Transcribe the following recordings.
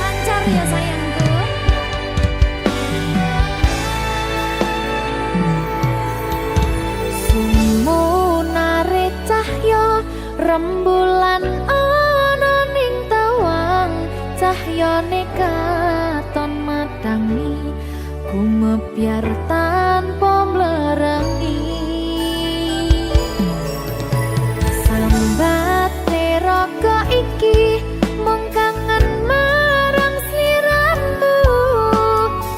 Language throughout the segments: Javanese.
Lancar ya sayangku. Sumunare cahya rembulan ana ning tawang, cahyane katon madangi gumebyar tanpa mlerengi. Sambate raga iki mung kangen marang sliramu,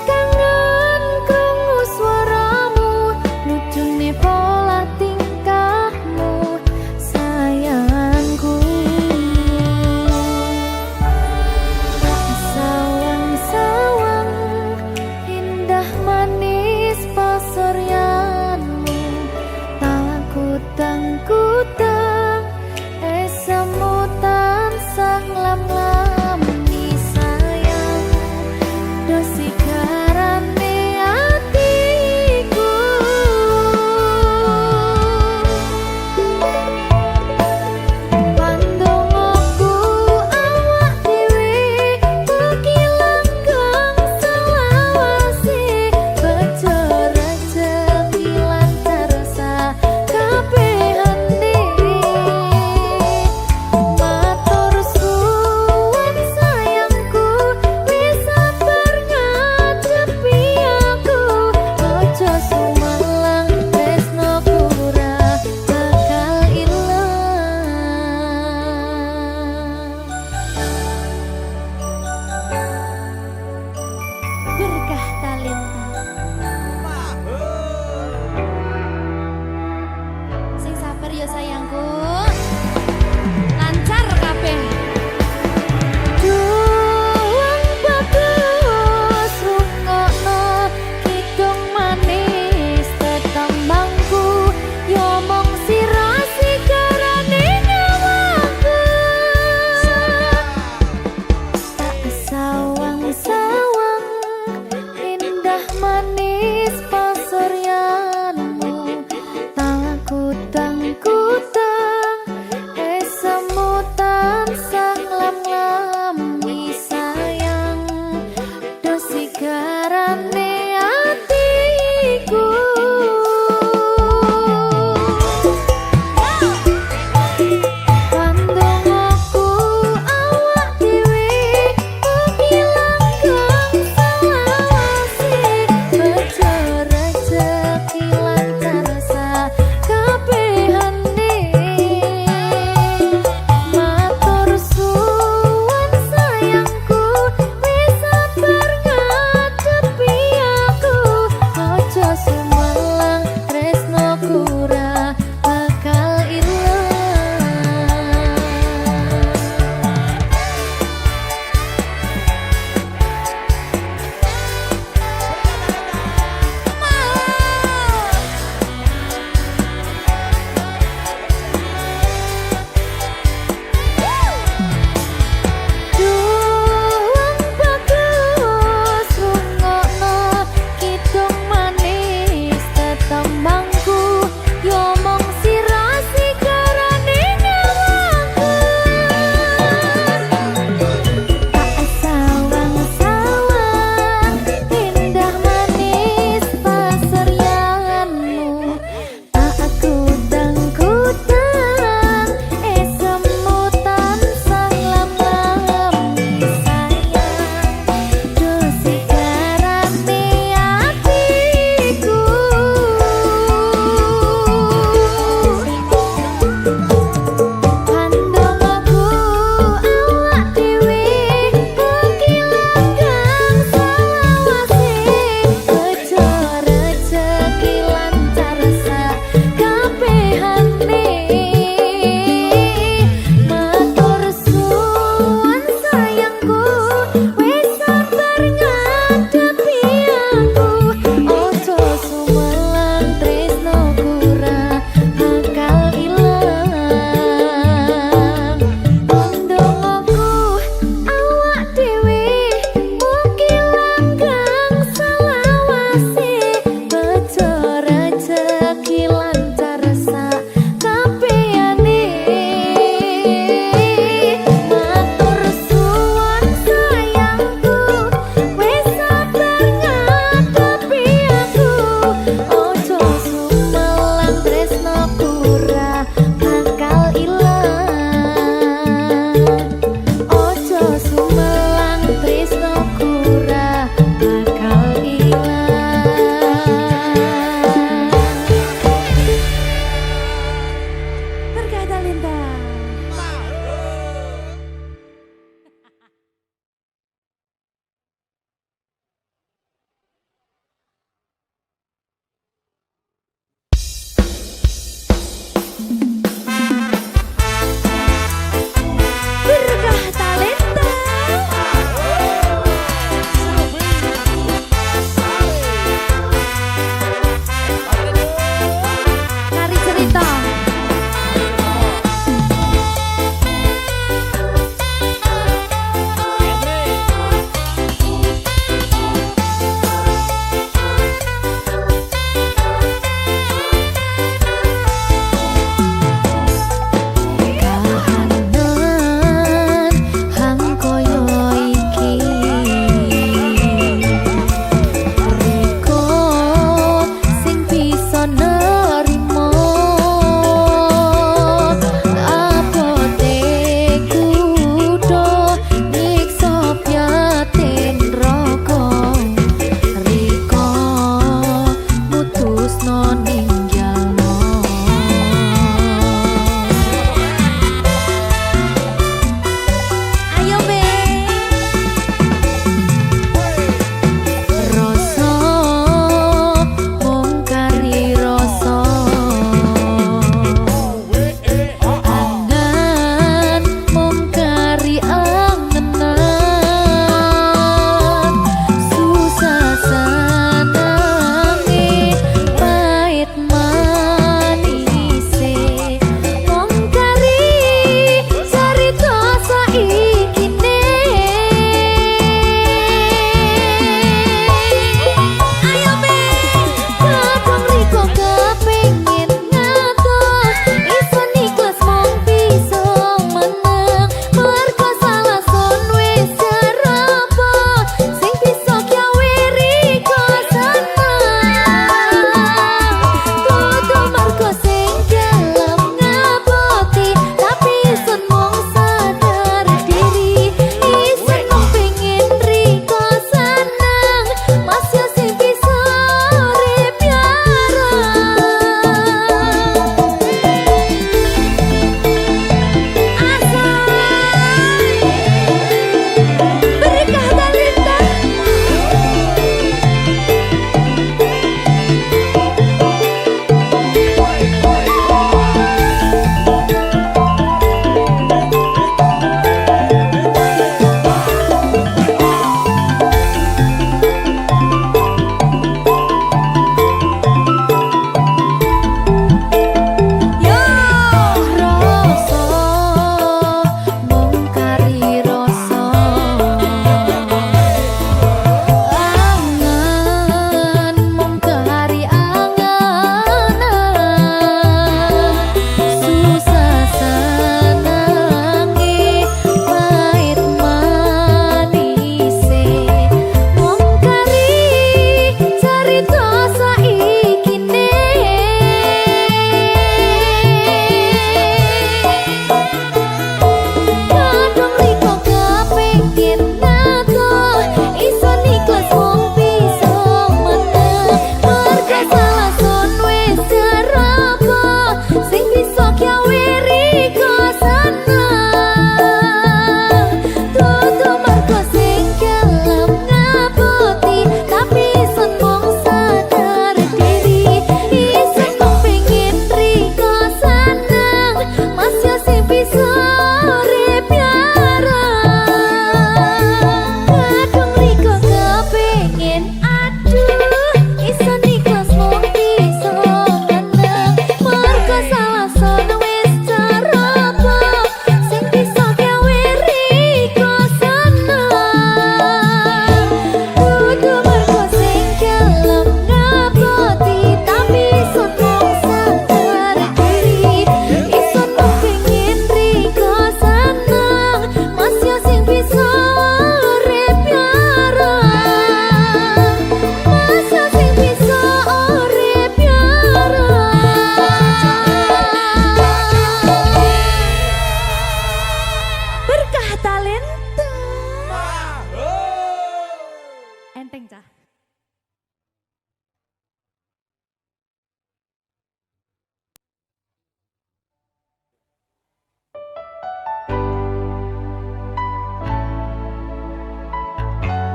kangen krungu swaramu, lucune pola tingkahmu sayangku. Sawang-sawang indah manis pasuryanmu,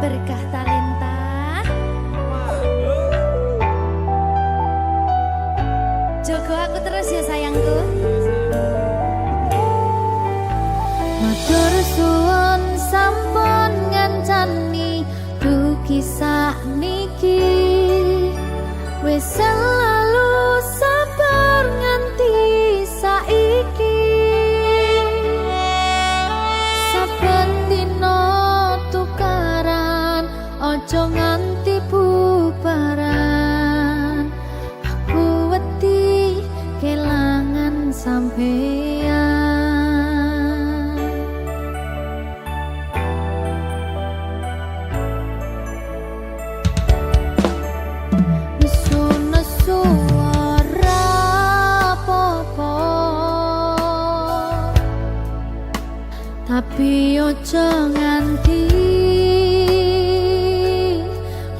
berkah talenta. Jogo aku terus ya sayangku. Matur suwun sampun ngancani dugi sakniki. Wis selalu sabar nganti saiki. Saben dina tukaran ojo nganti bubaran. Aku wedi kelangan sampeyan. Nesu ora apa-apa, tapi ojo nganti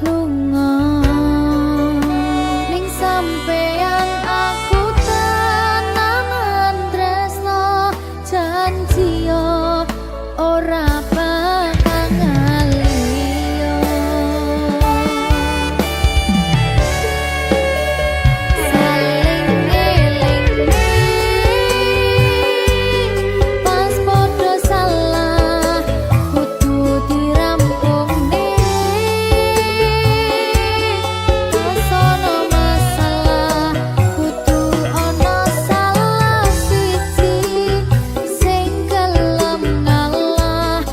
lunga. Ning sampeyan aku tenanan tresno, janji yo ora bakal ngaliyo. Saling ngelingi pas podo salah kudu dirampungke. Pas ono masalah kudu ono salah siji sing gelem ngalah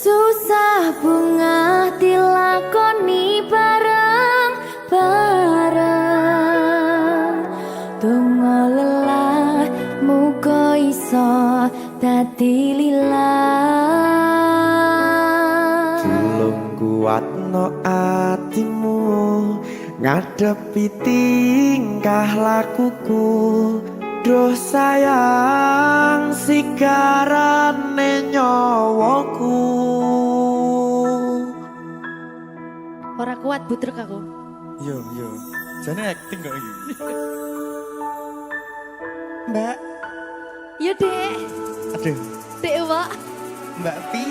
Susah bunga dilakoni bareng-bareng. Donga lelah muga iso dadi lillah. Tulung kuatno atimu ngadepi tingkah lakuku. Duh sayang sigarane nyawaku. Ora kuat butrek aku. Yo, jane acting kok iki. Mbak, Yo Dek. aduh, Dek Wak. Mbak Pi.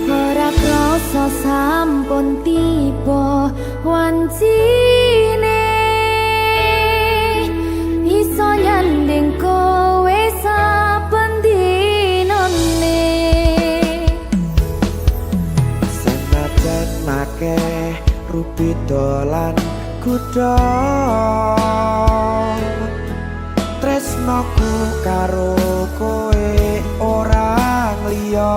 Ora krasa sampun tiba wancine iso nyanding kowe saben dinane. Senajan akeh rupi dolan kuda, tresnoku karo kowe ora liya.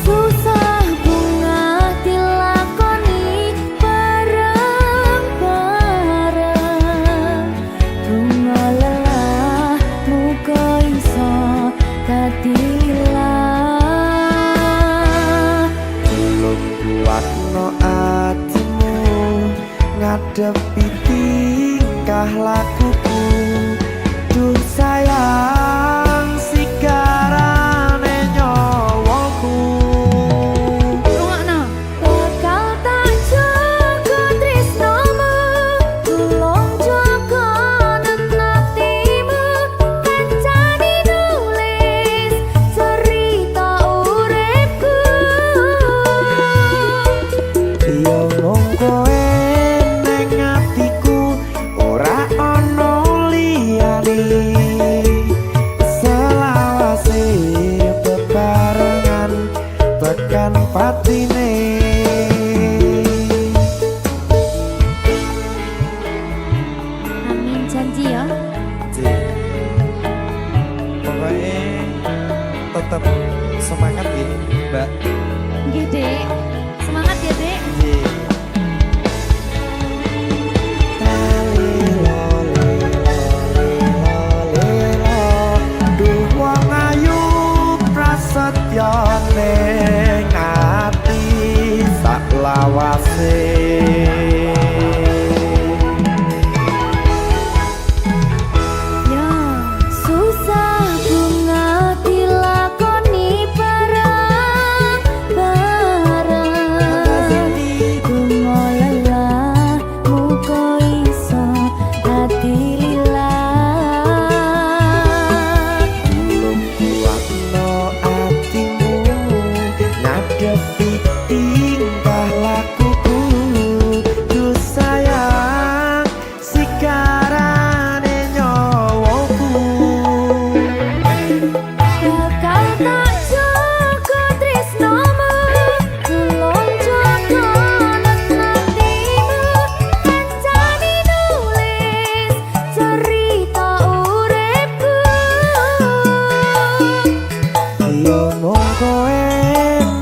Susah bunga dilakoni bareng-bareng. Bunga lelah muga iso dadi lillah. Tulung kuatno atimu ngadepi tingkah lakuku. Duh sayang sigarane nyawaku. Rungokno. Bakal tak jaga tresnomu, tulung jaga nenatimu. Kancane nulis cerita uripku. Yo mung kowe ning atiku ora ana liyane. Selawase bebarengan tekan patine. Amin janji ya. Pokoknya tetap semangat ya, Mbak. Nggih, Dek. Semangat ya, Dek. Duh wong ayu prasetyo ning ati sak lawase. Ya, susah bunga dilakoni bareng-bareng. Bunga lelah muga iso dadi lillah. Tulung kuatno atimu ngadepi tingkah lakuku. Duh sayang sigarane nyawaku. Bakal tak jaga tresnomu, tulung jaga nenatimu. Kancane nulis cerita uripku. Yo mung kowe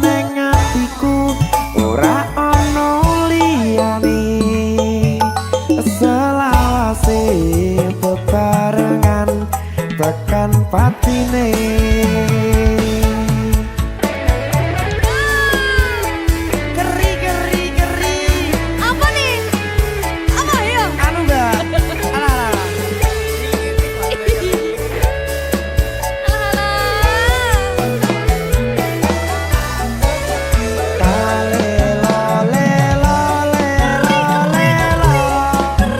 ning atiku ora ana liyane. Selawase bebarengan tekan patine. Keri. Apa nih? Apa ya? Anu Mbak. Alah.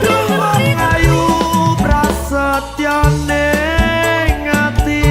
Duh wong ayu prasetyo ning ati.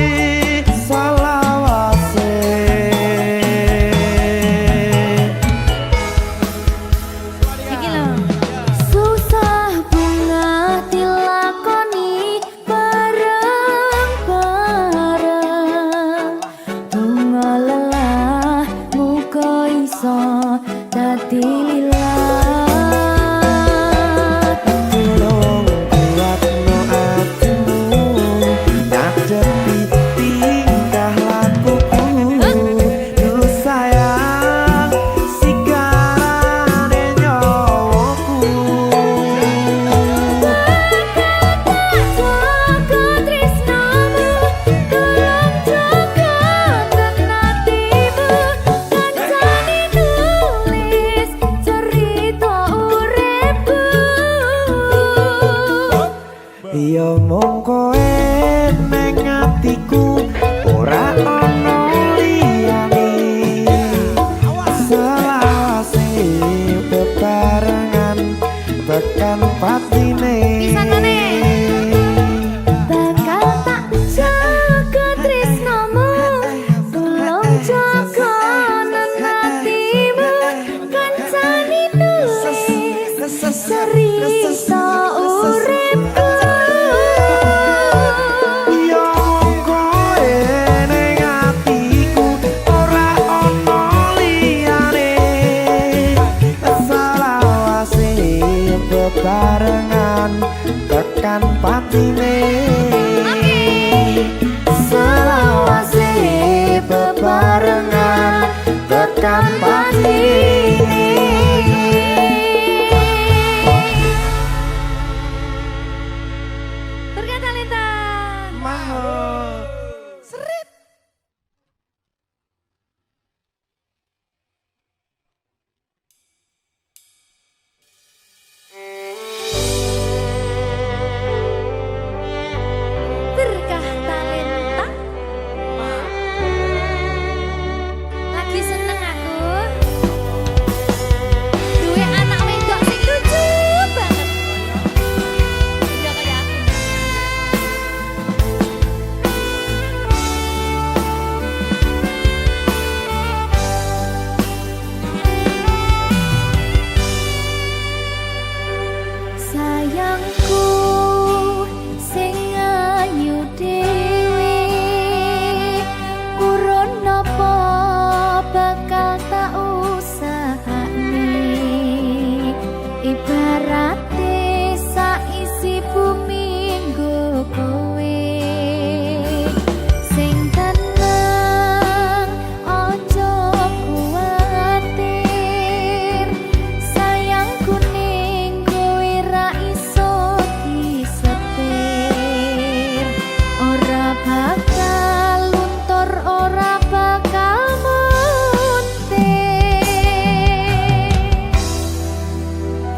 bakal luntur ora bakal muntir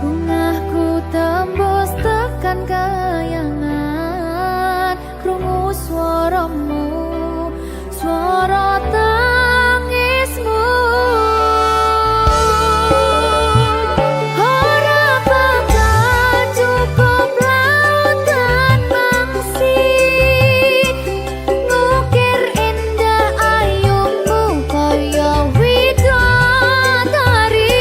bungahku tembus tekan kayangan krungu swaramu swara tangismu ora bakal cukup lautan mangsi ngukir indah ayumu kaya widodari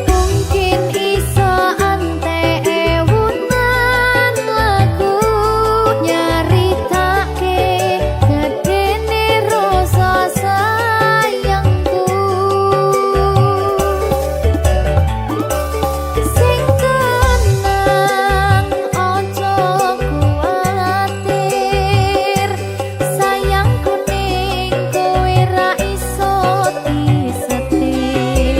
mungkin iso ante ewunan lagu nyaritake gedene rasa sayangku sing tenang ojo kuwatir sayangku ning kowe ra iso disetir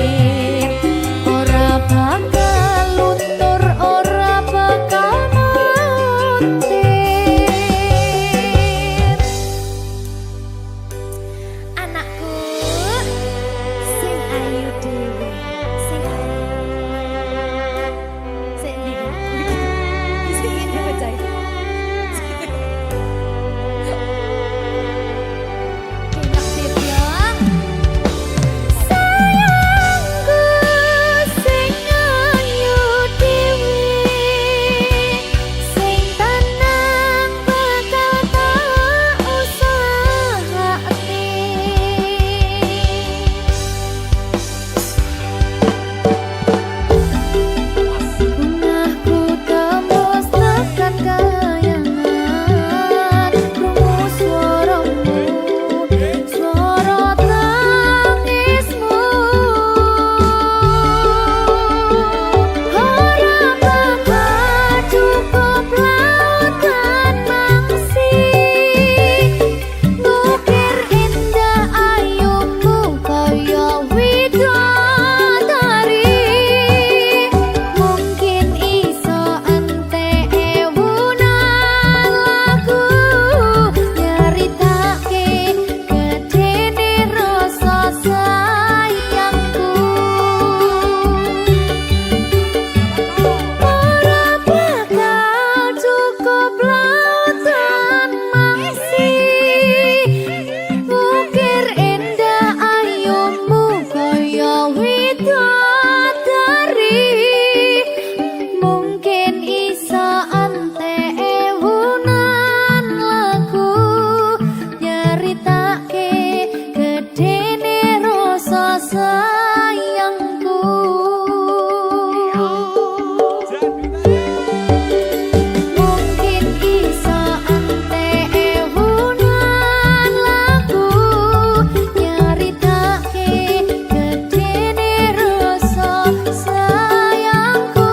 ora bakal luntur ora bakal muntir anakku sing ayu dhewe sing sing ndi sing ini bacai enak sih ya sayangku sing ayu dhewe sing tenang bakal tak usahake bungahku tembus tekan kayangan krungu swaramu swara tangismu ora bakal cukup lautan mangsi ngukir indah ayumu kaya widodari mungkin iso ante ewunan lagu nyaritake gedene rasa sayangku ora bakal cukup lautan mangsi ngukir indah ayumu kaya widodari mungkin iso ante ewunan lagu nyaritake gedene rasa sayangku mungkin iso ante ewunan lagu nyaritake gedene rasa sayangku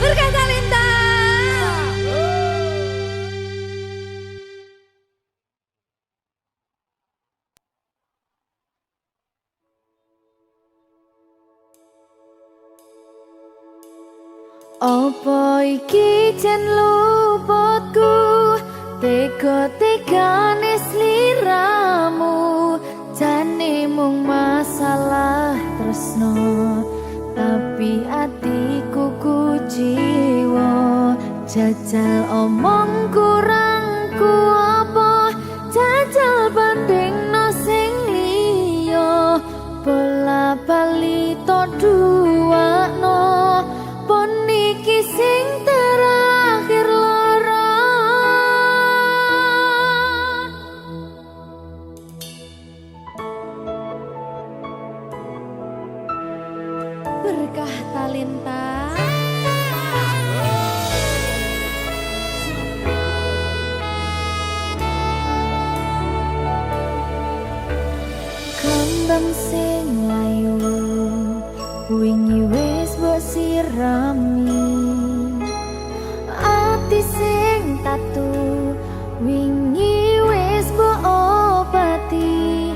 Berkah Talenta. Apa iki jan luputku tega-tegane sliramu jane mung masalah tresno tapi atiku kuciwa jajal omong kurangku apa jajal bandingno sing liya bola bali to duwakno pon iki sing terakhir lara Berkah Talenta. Kembang sing layu wingi wis mbok sirami ati sing tatu wingi wis mbok obati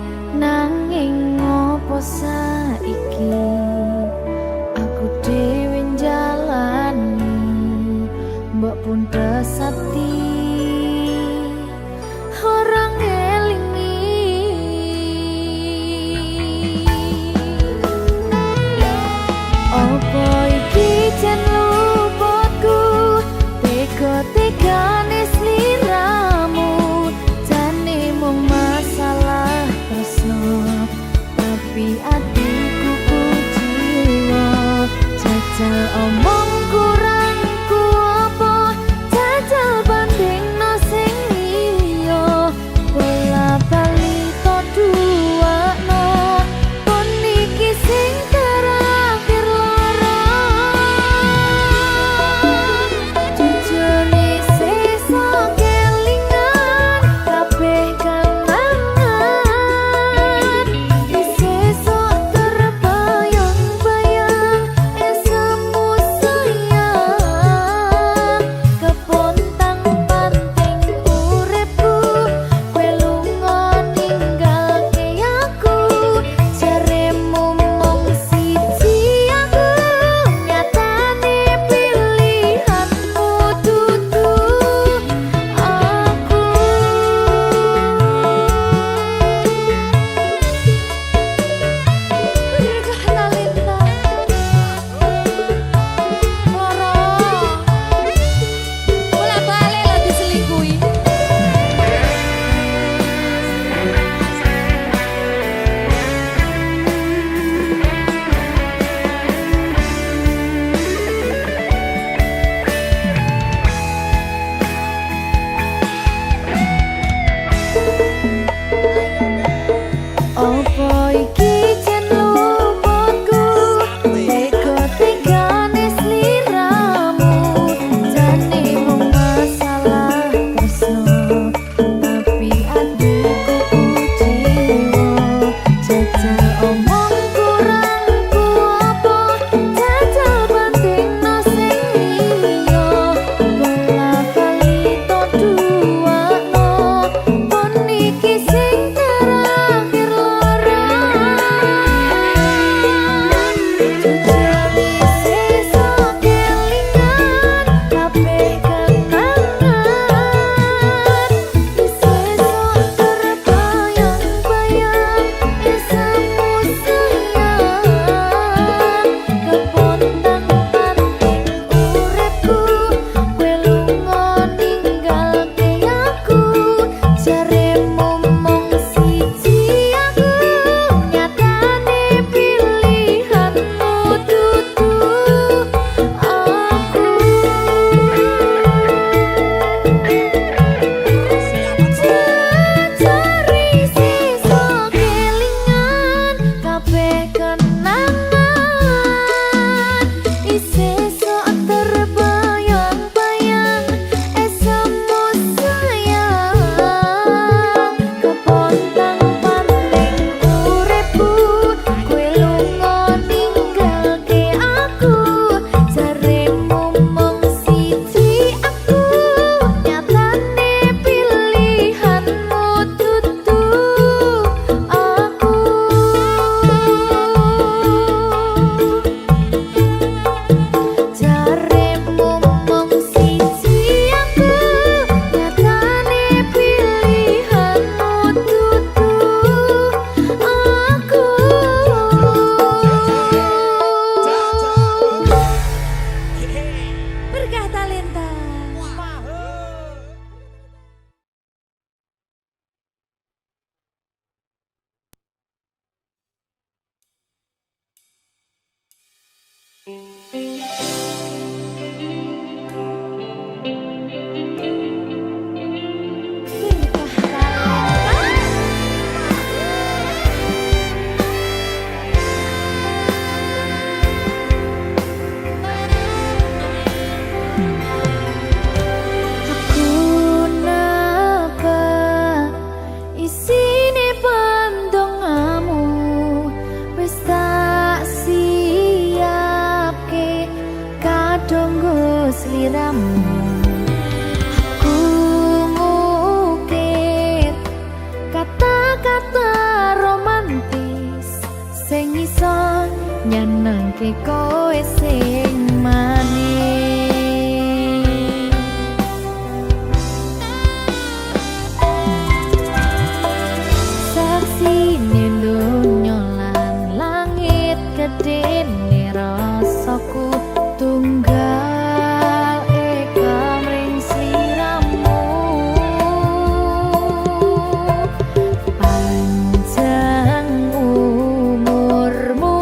Panjang umurmu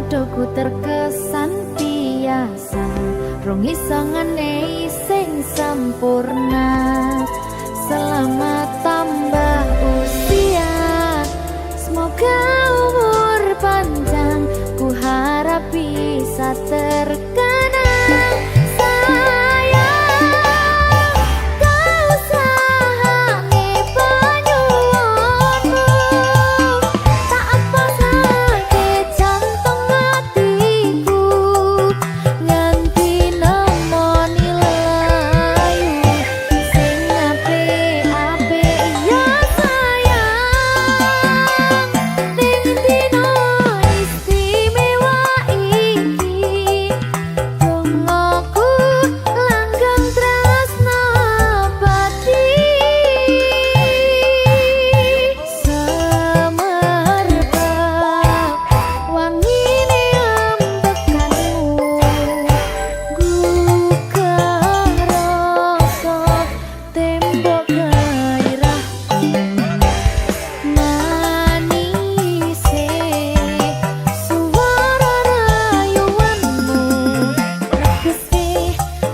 Padaku terkesan biasa, rong iso ngenei sing sempurna. Selamat tambah usia, semoga umur panjang, ku harap bisa terkenang. Sayang, kau sahane penyuwunku, tak apa sakit jantung hatiku, nganti nemoni lelayu sing apik-apik ya sayang. Ning dina istimewa iki, dongaku langgeng tresna abadi. Semerbak wangine ambekanmu, gugah rasa tembok gairahku. Manise suara rayuanmu, tegese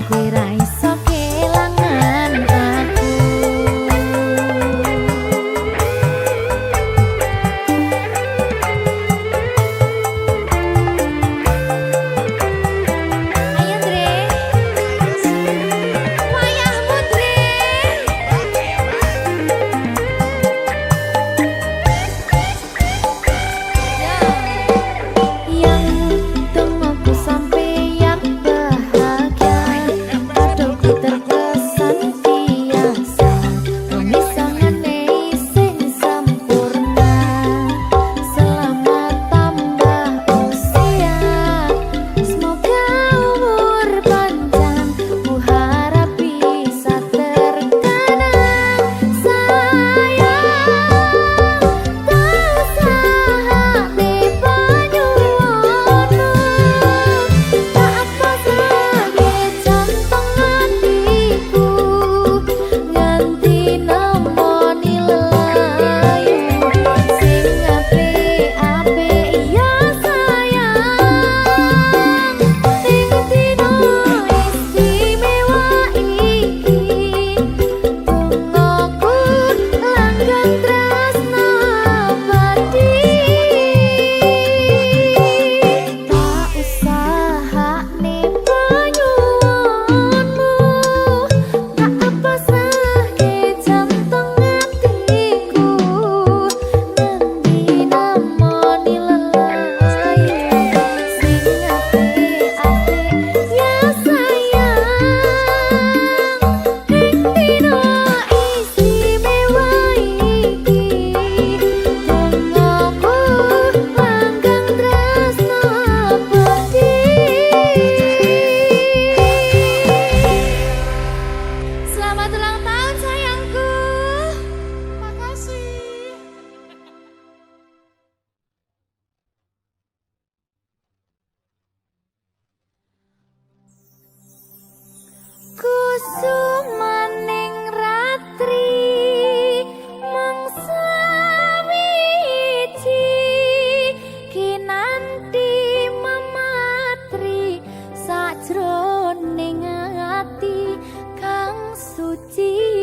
kowe ra iso kelangan aku. Ayo Dre, wayahmu Dre. Yang tengokku sampeyan bahagia, padaku terkesan biasa, rong iso ngenei sing sempurna. Selamat tambah usia, semoga umur panjang, ku harap bisa terkenang. Sayang, kau sahane penyuwunku, tak apa sakit jantung hatiku, nganti nemoni lelayu sing apik-apik ya sayang. Ning dina istimewa iki, dongaku langgeng tresna abadi. Tak usahane penyuwunmu, tak apa sakit jantung hatiku, nganti nemoni lelayu sing apik-apik ya sayang. Ning dina istimewa iki, dongaku langgeng tresna abadi. Selamat ulang tahun sayangku. Makasih. Kusumaning ratri mangsa wiji, kinanti mematri sajroning ati kang suci.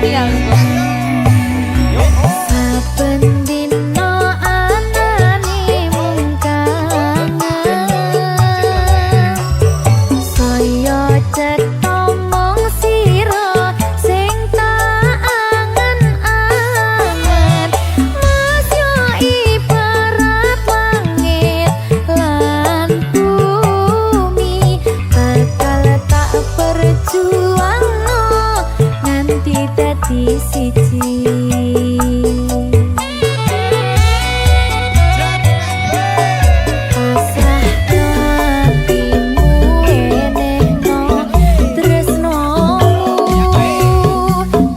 Iya. Saben dina anane mung kangen, saya cetha mung sira sing tak angen-angen. Mas yo ibarat langit lan bumi, bakal tak perjuangno nganti dadi siji. Pasrah hatimu enehno tresnomu,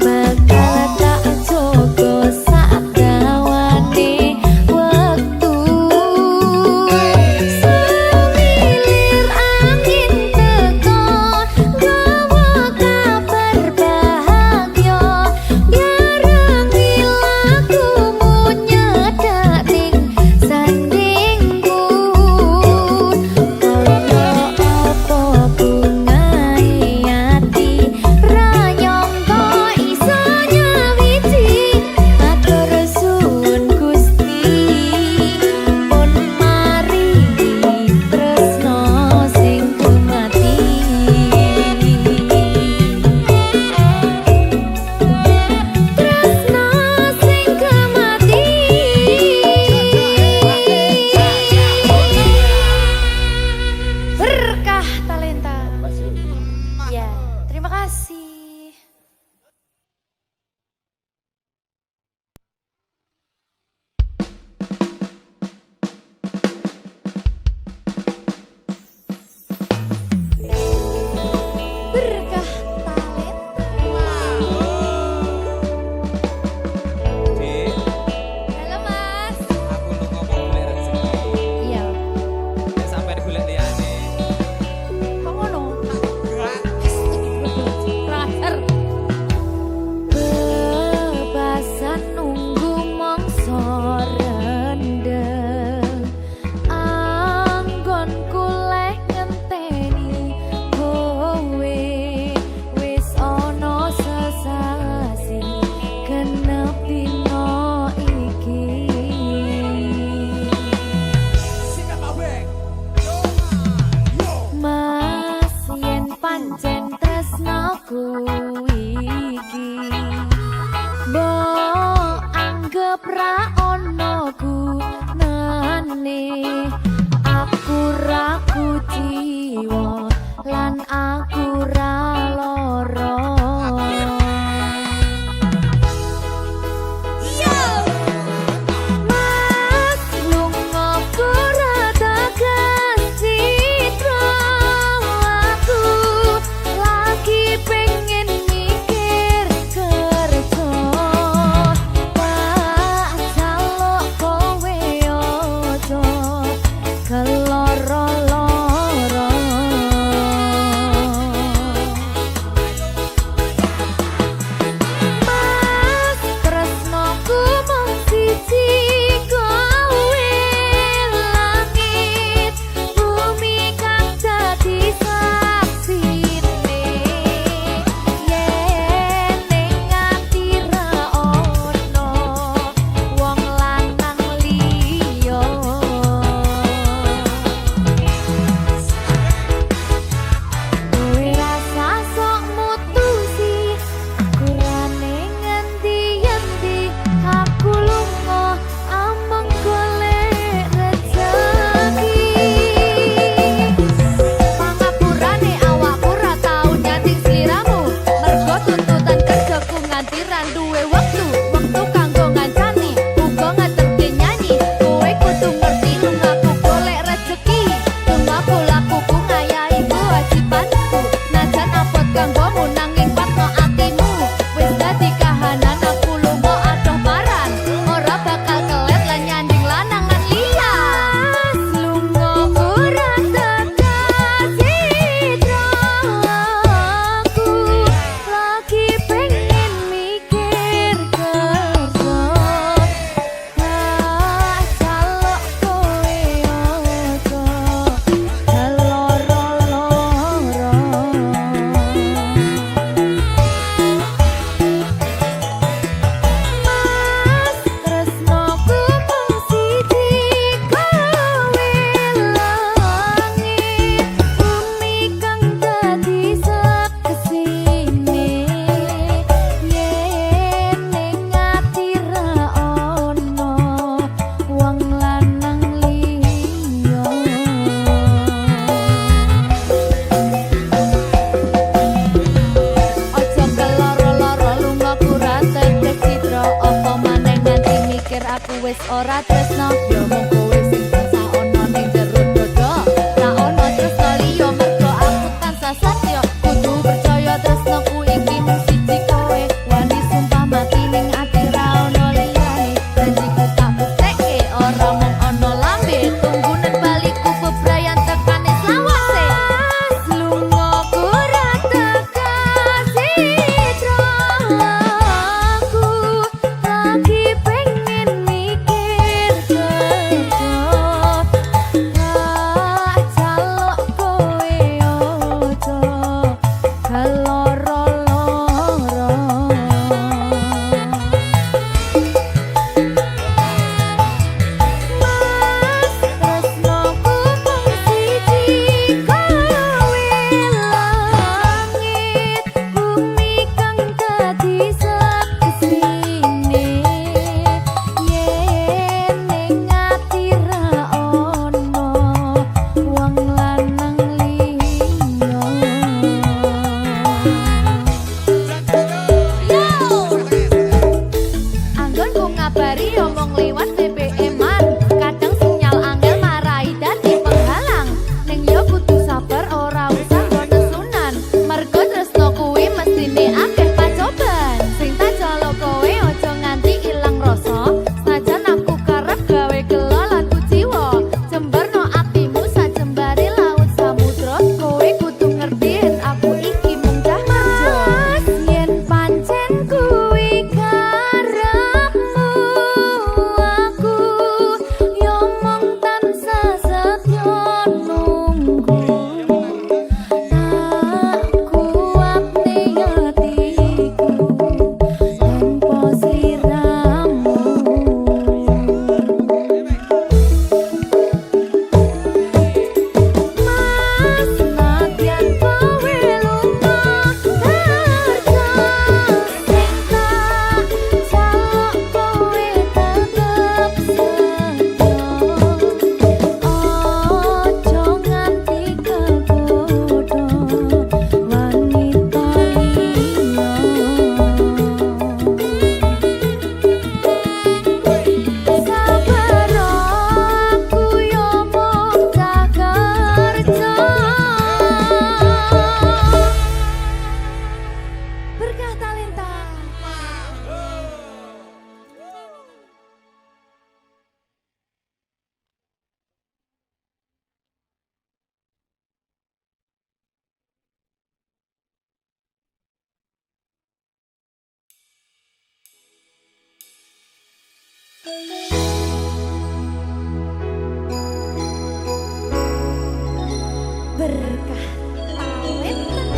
bakal tak jaga sak dawane wektu. Semilir angin teko gawa kabar bahagia, bareng aku wis ora tresno yo mung kowe sing tansah ono ning jero dodo ra ono tresno liya mergo aku tansah satya kudu percaya tresnoku iki mung siji kowe wani sumpah mati ning ati ra ono liyane janjiku tak buktekke ora mung ono lambe tunggunen baliku bebrayan tekane slawase lunga ora tekan sitra aku lagi pengen mikir kerja jaluk kowe ojo keloro-loro Mas tresnoku mung siji kowe langit bumi kang dadi sekesine yen ning ati ra ono wong lanang liya Anggonku ngabari omong liwat BBM-an kadang sinyal angel marai dadi penghalang ning yo kudu sabar ora usah nesunan mergo tresno kuwi mestine akeh pacoban sing tak jalo kowe aja nganti ilang rasa sajan aku karep gawe gelo lan kuciwa jembarno atimu sajembare laut samudra kowe kudu ngerti yen aku iki mung cah manja yen pancen kuwi karepmu aku yo mung tansah setya nunggu tak kuat ning atiku tanpa sliramu Mas nadyan kowe lunga kerja sing tak jaluk kowe tetep setya ojo nganti kegodho wanita liya sabar aku yo mung cah kerja berkah talenta berkah talenta